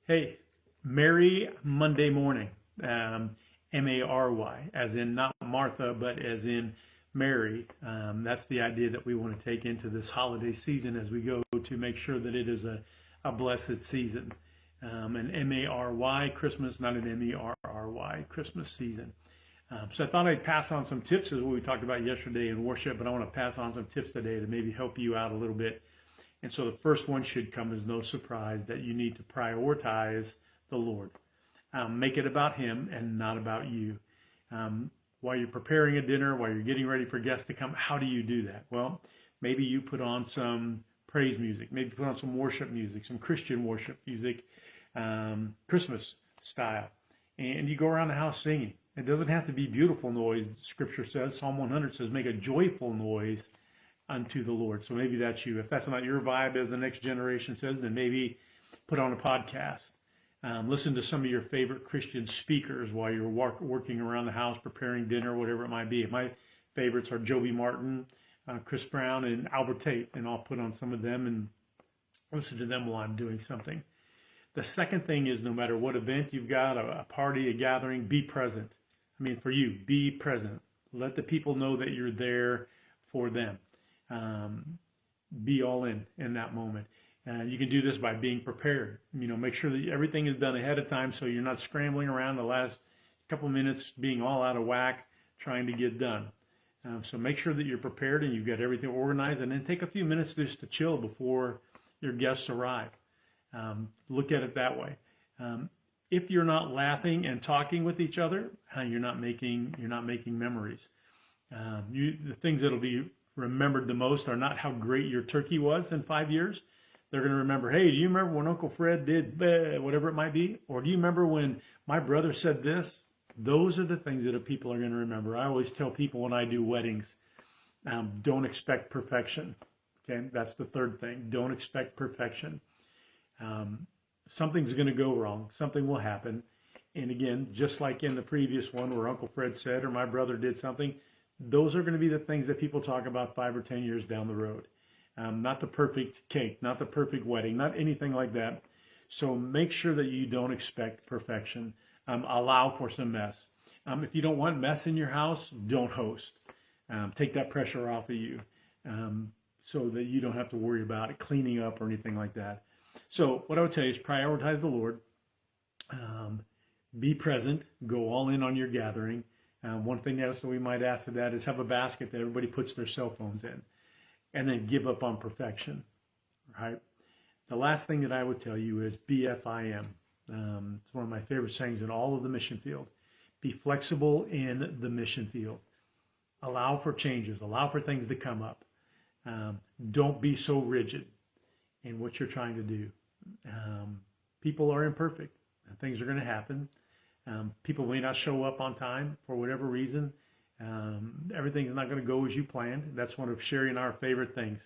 Hey, Merry Monday morning. Mary, as in not Martha, but as in Mary. That's the idea that we want to take into this holiday season as we go to make sure that it is a blessed season. An Mary Christmas, not an Merry Christmas season. So I thought I'd pass on some tips as what we talked about yesterday in worship, but I want to pass on some tips today to maybe help you out a little bit. And so the first one should come as no surprise that you need to prioritize the Lord. Make it about Him and not about you. While you're preparing a dinner, while you're getting ready for guests to come, how do you do that? Well, maybe you put on some praise music, maybe put on some worship music, some Christian worship music, Christmas style, and you go around the house singing. It doesn't have to be beautiful noise. Scripture says, Psalm 100 says, make a joyful noise unto the Lord. So maybe that's you. If that's not your vibe, as the next generation says, then maybe put on a podcast. Listen to some of your favorite Christian speakers while you're working around the house, preparing dinner, whatever it might be. My favorites are Joby Martin, Chris Brown, and Albert Tate, and I'll put on some of them and listen to them while I'm doing something. The second thing is, no matter what event you've got, a party, a gathering, be present. I mean, for you, be present. Let the people know that you're there for them. Be all in that moment. You can do this by being prepared. Make sure that everything is done ahead of time so you're not scrambling around the last couple of minutes being all out of whack trying to get done. So make sure that you're prepared and you've got everything organized, and then take a few minutes just to chill before your guests arrive. Look at it that way. If you're not laughing and talking with each other, you're not making memories. The things that'll be remembered the most are not how great your turkey was in 5 years. They're going to remember, hey, do you remember when Uncle Fred did whatever it might be? Or do you remember when my brother said this? Those are the things that people are going to remember. I always tell people when I do weddings, don't expect perfection. Okay, that's the third thing. Don't expect perfection. Something's going to go wrong. Something will happen. And again, just like in the previous one where Uncle Fred said or my brother did something, those are going to be the things that people talk about 5 or 10 years down the road. Not the perfect cake, not the perfect wedding, not anything like that. So make sure that you don't expect perfection. Allow for some mess. If you don't want mess in your house, don't host. Take that pressure off of you so that you don't have to worry about it cleaning up or anything like that. So what I would tell you is prioritize the Lord. Be present. Go all in on your gathering. One thing else that we might ask to that is have a basket that everybody puts their cell phones in, and then give up on perfection, right? The last thing that I would tell you is BFIM. It's one of my favorite sayings in all of the mission field. Be flexible in the mission field. Allow for changes. Allow for things to come up. Don't be so rigid in what you're trying to do. People are imperfect, and things are going to happen. People may not show up on time for whatever reason. Everything's not going to go as you planned. That's one of Sherry and our favorite things.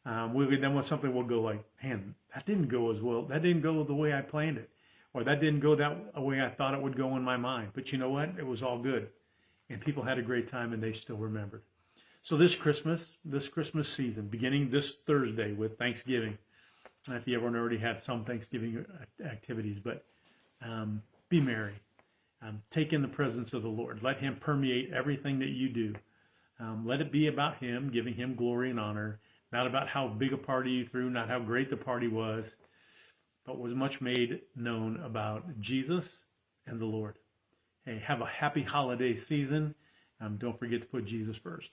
Then when something will go like, man, that didn't go as well. That didn't go the way I planned it. Or that didn't go that way I thought it would go in my mind. But you know what? It was all good. And people had a great time and they still remembered. So this Christmas season, beginning this Thursday with Thanksgiving, if you haven't already had some Thanksgiving activities, but be merry. Take in the presence of the Lord. Let Him permeate everything that you do. Let it be about Him, giving Him glory and honor, not about how big a party you threw, not how great the party was, but was much made known about Jesus and the Lord. Hey, have a happy holiday season. Don't forget to put Jesus first.